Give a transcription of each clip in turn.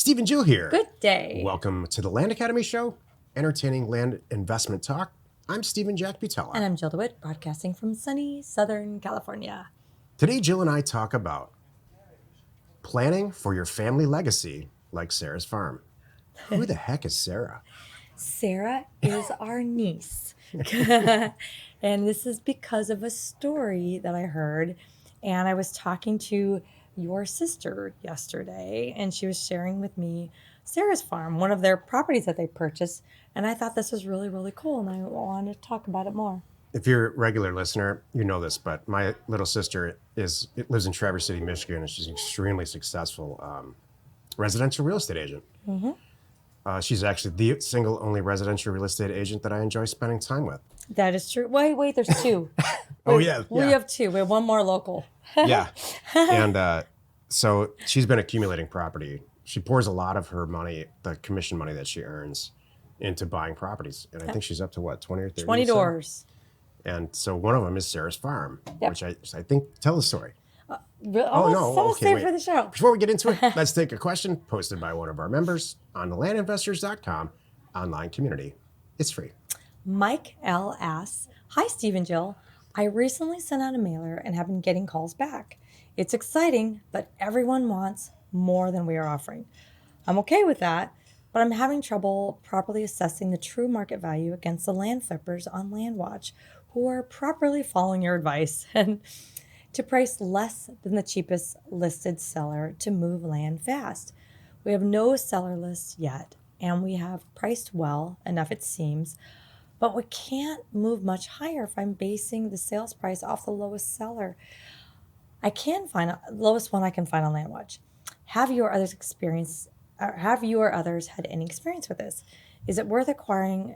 Steve and Jill here. Good day. Welcome to the Land Academy Show, entertaining land investment talk. I'm Stephen Jack Butella. And I'm Jill DeWitt, broadcasting from sunny Southern California. Today, Jill and I talk about planning for your family legacy like Sarah's farm. Who the heck is Sarah? Sarah is our niece. And this is because of a story that I heard. And I was talking to your sister yesterday, and she was sharing with me Sarah's farm, one of their properties that they purchased. And I thought this was really, really cool, and I wanted to talk about it more. If you're a regular listener, you know this, but my little sister lives in Traverse City, Michigan, and she's an extremely successful residential real estate agent. Mm-hmm. She's actually the single only residential real estate agent that I enjoy spending time with. That is true. Wait, there's two. Oh, yeah. We have two. We have one more local. Yeah. And so she's been accumulating property. She pours a lot of her money, the commission money that she earns, into buying properties. And I think she's up to what, 20 or 30? 20 doors. And so one of them is Sarah's farm, Yep. which I think, tell the story. Save for the show. Before we get into it, let's take a question posted by one of our members on the landinvestors.com online community. It's free. Mike L. asks, "Hi, Steve and Jill. I recently sent out a mailer and have been getting calls back. It's exciting, but everyone wants more than we are offering. I'm okay with that, but I'm having trouble properly assessing the true market value against the land flippers on LandWatch who are properly following your advice and to price less than the cheapest listed seller to move land fast. We have no seller list yet, and we have priced well enough, it seems, but we can't move much higher if I'm basing the sales price off the lowest seller. I can find the lowest one I can find on LandWatch. Have you or others had any experience with this? Is it worth acquiring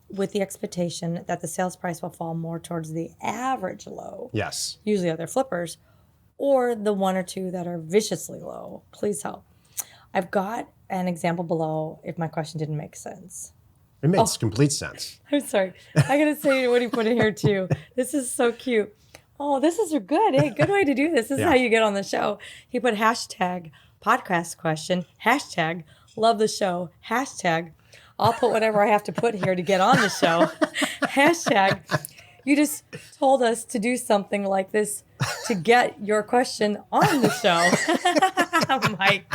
with the expectation that the sales price will fall more towards the average low? Yes. Usually other flippers, or the one or two that are viciously low? Please help. I've got an example below if my question didn't make sense." It makes complete sense. I'm sorry. I got to say what he put in here too. This is so cute. Oh, this is good. Hey, good way to do this. This is how you get on the show. He put hashtag podcast question, hashtag love the show, hashtag I'll put whatever I have to put here to get on the show, hashtag you just told us to do something like this to get your question on the show. Mike.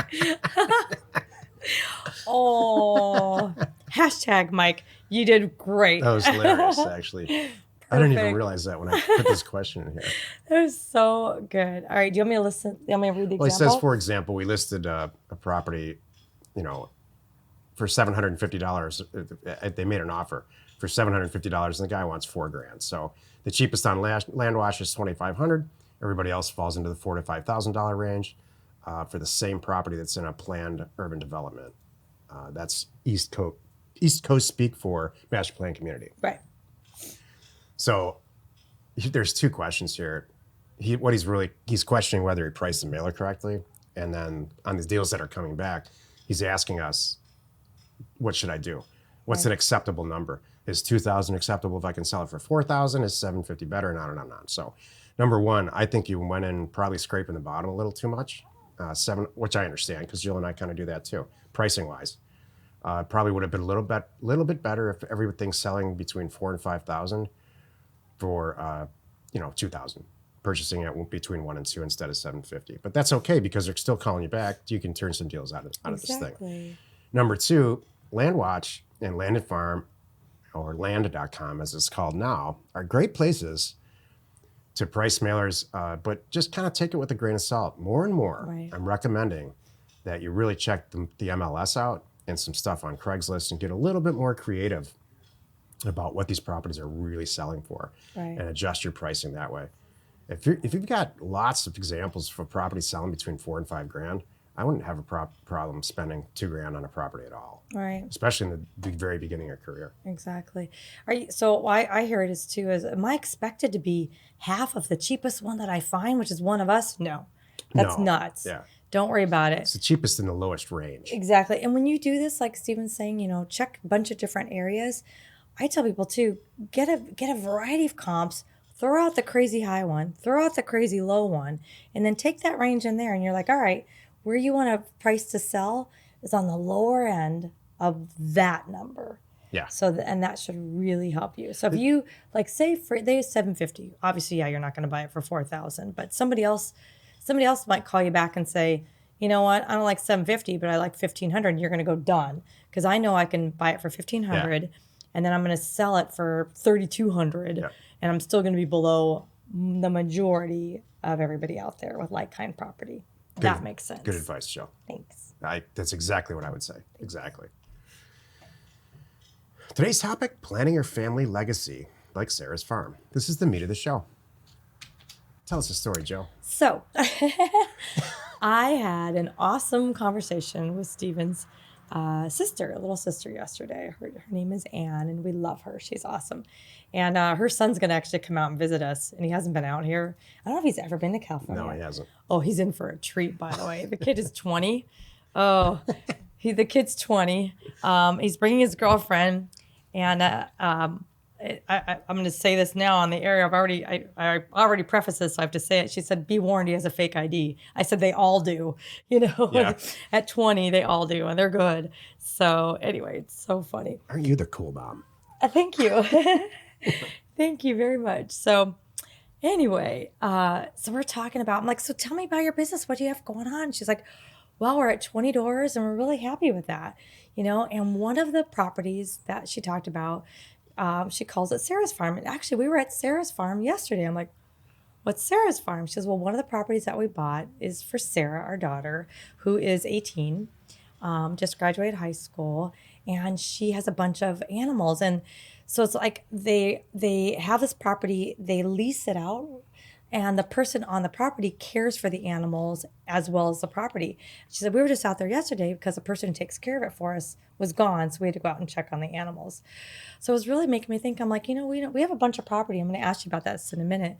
Oh, hashtag Mike, you did great. That was hilarious, actually. I didn't even realize that when I put this question in here. That was so good. All right, do you want me to listen? You want me to read the example? Well, it says, for example, we listed a property, for $750. They made an offer for $750, and the guy wants $4,000. So the cheapest on LandWatch is $2,500. Everybody else falls into the $4,000 to $5,000 range for the same property that's in a planned urban development. That's East Coast speak for master plan community. Right. So there's two questions here. He's questioning whether he priced the mailer correctly. And then on the deals that are coming back, he's asking us, what should I do? What's an acceptable number? Is $2,000 acceptable if I can sell it for $4,000? Is $750 better? And on and on and on. So number one, I think you went in probably scraping the bottom a little too much. Which I understand because Jill and I kind of do that too, pricing wise. Probably would have been a little bit better if everything's selling between $4,000 and $5,000 for $2,000. Purchasing it between $1,000 and $2,000 instead of $750. But that's okay because they're still calling you back. You can turn some deals out of this thing. Number two, LandWatch and Land and Farm, or land.com as it's called now, are great places to price mailers, but just kind of take it with a grain of salt. More and more, I'm recommending that you really check the MLS out and some stuff on Craigslist and get a little bit more creative about what these properties are really selling for and adjust your pricing that way. If you've got lots of examples for properties selling between $4,000 and $5,000, I wouldn't have a problem spending $2,000 on a property at all. Right. Especially in the very beginning of your career. Exactly. So I hear it as too as, am I expected to be half of the cheapest one that I find, which is one of us? No, that's nuts. Yeah. Don't worry about it. It's the cheapest in the lowest range. Exactly. And when you do this, like Steven's saying, check a bunch of different areas. I tell people too, get a variety of comps, throw out the crazy high one, throw out the crazy low one, and then take that range in there and you're like, all right, where you want a price to sell, is on the lower end of that number. Yeah. So, and that should really help you. So if you like, say for they use 750, obviously, yeah, you're not going to buy it for 4,000, but somebody else might call you back and say, you know what, I don't like 750, but I like 1,500. You're going to go done because I know I can buy it for 1,500, and then I'm going to sell it for 3,200, and I'm still going to be below the majority of everybody out there with like kind property. That makes sense. Good advice, Jill. Thanks. That's exactly what I would say. Exactly. Today's topic, planning your family legacy, like Sarah's farm. This is the meat of the show. Tell us a story, Jill. So, I had an awesome conversation with Steven's little sister yesterday. Her name is Anne, and we love her. She's awesome. And her son's going to actually come out and visit us, and he hasn't been out here. I don't know if he's ever been to California. No, he hasn't. Oh, he's in for a treat, by the way. The kid is 20. Oh, the kid's 20. He's bringing his girlfriend, and I'm going to say this now on the air. I already prefaced this, so I have to say it. She said, "Be warned, he has a fake ID." I said, "They all do." At 20, they all do, and they're good. So anyway, it's so funny. Aren't you the cool mom? Thank you. Thank you very much. So anyway, so we're talking about, I'm like, so tell me about your business. What do you have going on? She's like, well, we're at 20 doors and we're really happy with that, and one of the properties that she talked about, she calls it Sarah's farm. And actually, we were at Sarah's farm yesterday. I'm like, what's Sarah's farm? She says, well, one of the properties that we bought is for Sarah, our daughter, who is 18, just graduated high school, and she has a bunch of animals. And so it's like they have this property, they lease it out, and the person on the property cares for the animals as well as the property. She said, we were just out there yesterday because the person who takes care of it for us was gone, so we had to go out and check on the animals. So it was really making me think, I'm like, we have a bunch of property. I'm going to ask you about that in a minute,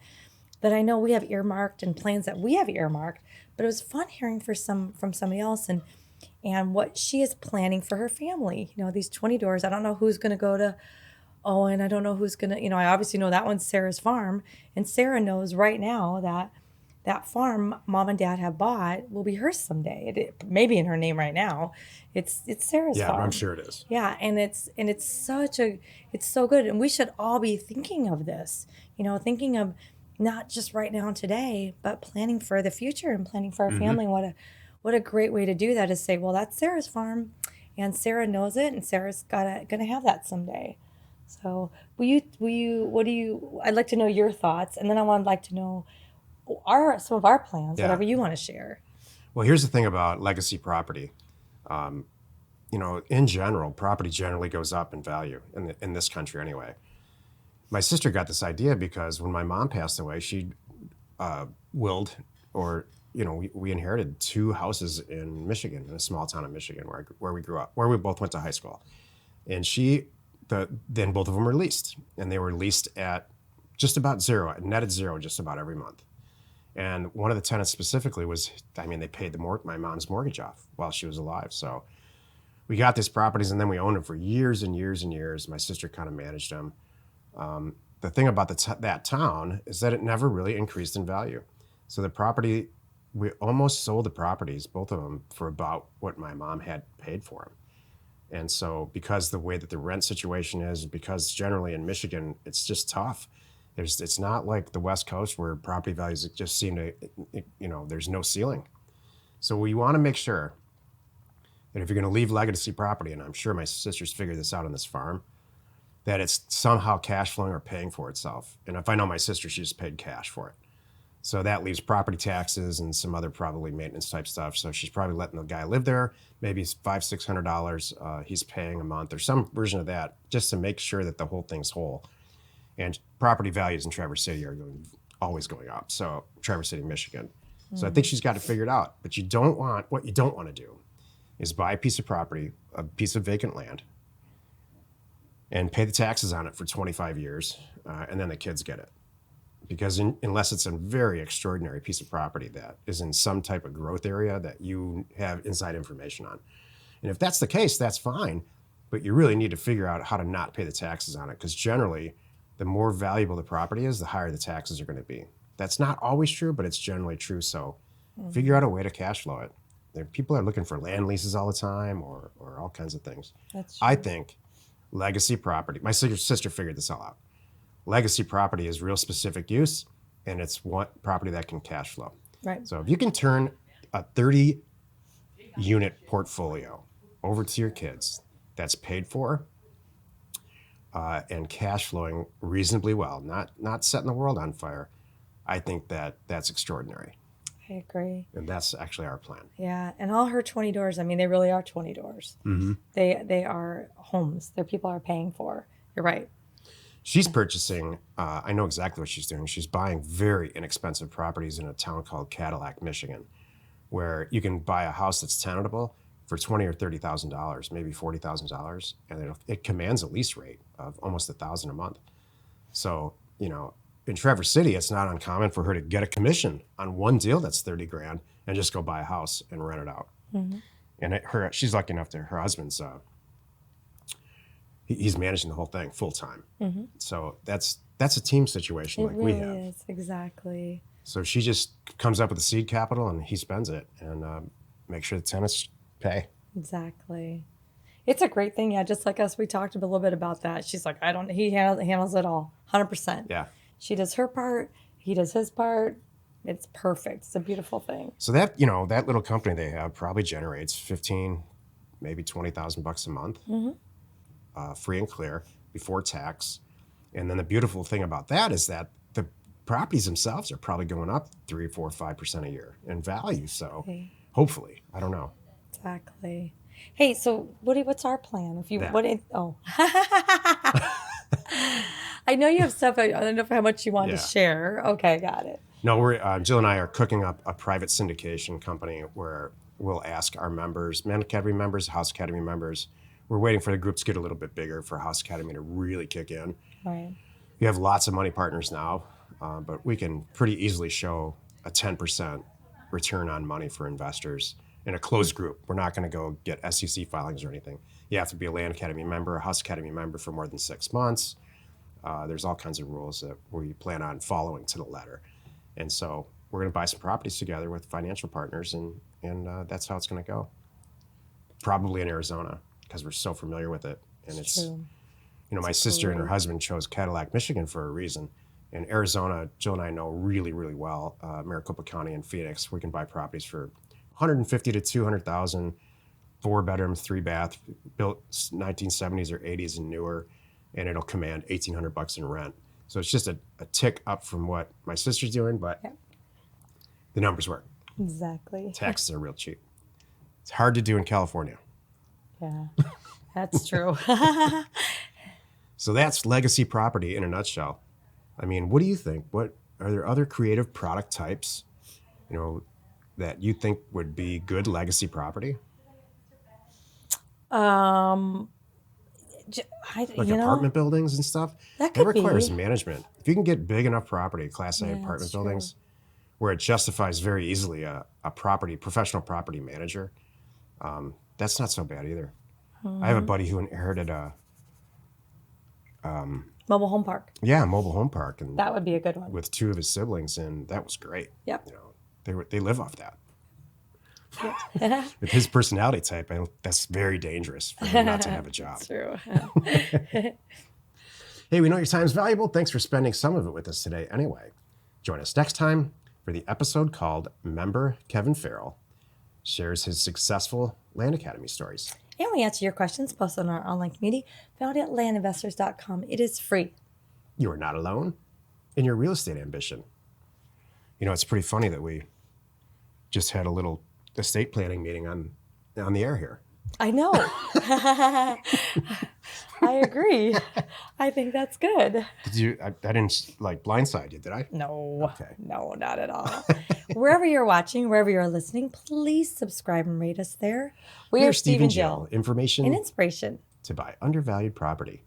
that I know we have earmarked and plans that we have earmarked, but it was fun hearing from somebody else and what she is planning for her family. These 20 doors, I don't know who's going to go to Owen. I don't know who's going to, I obviously know that one's Sarah's farm. And Sarah knows right now that farm mom and dad have bought will be hers someday. It may be in her name right now. It's Sarah's farm. Yeah, I'm sure it is. Yeah, and it's so good. And we should all be thinking of this, thinking of not just right now and today, but planning for the future and planning for our family. What a great way to do that is say, well, that's Sarah's farm, and Sarah knows it, and Sarah's gonna have that someday. So I'd like to know your thoughts, and then I would like to know some of our plans, whatever you want to share. Well, here's the thing about legacy property. In general, property generally goes up in value in this country anyway. My sister got this idea because when my mom passed away, she willed, or we inherited 2 houses in Michigan, in a small town in Michigan where we grew up, where we both went to high school. And then both of them were leased, and they were leased at just about zero, netted zero just about every month. And one of the tenants specifically they paid my mom's mortgage off while she was alive. So we got these properties, and then we owned them for years and years and years. My sister kind of managed them. The thing about that town is that it never really increased in value. So the property, we almost sold the properties, both of them, for about what my mom had paid for them. And so because the way that the rent situation is, because generally in Michigan, it's just tough. It's not like the West Coast where property values just seem to, there's no ceiling. So we want to make sure that if you're going to leave legacy property, and I'm sure my sister's figured this out on this farm, that it's somehow cash flowing or paying for itself. And if I know my sister, she just paid cash for it. So that leaves property taxes and some other probably maintenance type stuff. So she's probably letting the guy live there. Maybe it's $500-600 he's paying a month or some version of that, just to make sure that the whole thing's whole. And property values in Traverse City are always going up. So Traverse City, Michigan. So I think she's got it figured out. But what you don't want to do is buy a piece of property, a piece of vacant land, and pay the taxes on it for 25 years, and then the kids get it. Because unless it's a very extraordinary piece of property that is in some type of growth area that you have inside information on. And if that's the case, that's fine, but you really need to figure out how to not pay the taxes on it, because generally, the more valuable the property is, the higher the taxes are going to be. That's not always true, but it's generally true, so figure out a way to cash flow it. People are looking for land leases all the time or all kinds of things. That's true. I think legacy property, my sister figured this all out. Legacy property is real specific use, and it's one property that can cash flow. Right. So if you can turn a 30 unit portfolio over to your kids that's paid for and cash flowing reasonably well, not setting the world on fire, I think that's extraordinary. I agree. And that's actually our plan. Yeah, and all her 20 doors, I mean, they really are 20 doors. Mm-hmm. They are homes that people are paying for. You're right. She's purchasing, I know exactly what she's doing. She's buying very inexpensive properties in a town called Cadillac, Michigan, where you can buy a house that's tenantable for $20,000 or $30,000, maybe $40,000, and it commands a lease rate of almost $1,000 a month. So, in Traverse City, it's not uncommon for her to get a commission on one deal that's 30 grand and just go buy a house and rent it out. Mm-hmm. And she's lucky enough to her husband's he's managing the whole thing full time. Mm-hmm. So that's a team situation like really we have. is, exactly. So she just comes up with the seed capital and he spends it and makes sure the tenants pay. Exactly. It's a great thing. Yeah, just like us, we talked a little bit about that. She's like, he handles it all, 100%. Yeah. She does her part. He does his part. It's perfect. It's a beautiful thing. So that little company they have probably generates 15, maybe $20,000 a month, free and clear before tax. And then the beautiful thing about that is that the properties themselves are probably going up 3, 4, 5% a year in value. So Okay. hopefully, I don't know. Exactly. Hey, so what's our plan? I know you have stuff. I don't know how much you want to share. Okay, got it. No, Jill and I are cooking up a private syndication company where we'll ask our members, Man Academy members, House Academy members. We're waiting for the groups to get a little bit bigger for House Academy to really kick in. Right. We have lots of money partners now, but we can pretty easily show a 10% return on money for investors in a closed group. We're not going to go get SEC filings or anything. You have to be a Land Academy member, a House Academy member for more than 6 months. There's all kinds of rules that we plan on following to the letter. And so we're going to buy some properties together with financial partners, and that's how it's going to go. Probably in Arizona, because we're so familiar with it. And it's true. My sister and her husband chose Cadillac, Michigan for a reason. In Arizona, Jill and I know really, really well, Maricopa County and Phoenix. We can buy properties for $150,000 to $200,000, 4 bedrooms, 3 bath, built 1970s or 80s and newer, and it'll command $1,800 in rent. So it's just a tick up from what my sister's doing, but the numbers work. Exactly. Taxes are real cheap. It's hard to do in California. Yeah, that's true. So that's legacy property in a nutshell. I mean, what do you think? What are there other creative product types, that you think would be good legacy property? Like apartment buildings and stuff? That requires management. If you can get big enough property, Class A apartment buildings, where it justifies very easily a professional property manager, that's not so bad either. I have a buddy who inherited a mobile home park. Yeah, a mobile home park, and that would be a good one with 2 of his siblings, and that was great. Yep. They live off that. With his personality type, that's very dangerous for him not to have a job. That's true. Hey, we know your time is valuable. Thanks for spending some of it with us today anyway. Join us next time for the episode called Member Kevin Farrell shares his successful Land Academy stories. And we answer your questions posted on our online community found at landinvestors.com. It is free. You are not alone in your real estate ambition. It's pretty funny that we just had a little estate planning meeting on the air here. I know. I agree. I think that's good. Did you? I didn't blindside you, did I? No. Okay. No, not at all. Wherever you're watching, wherever you're listening, please subscribe and rate us there. We are Steve and Jill. Information and inspiration to buy undervalued property.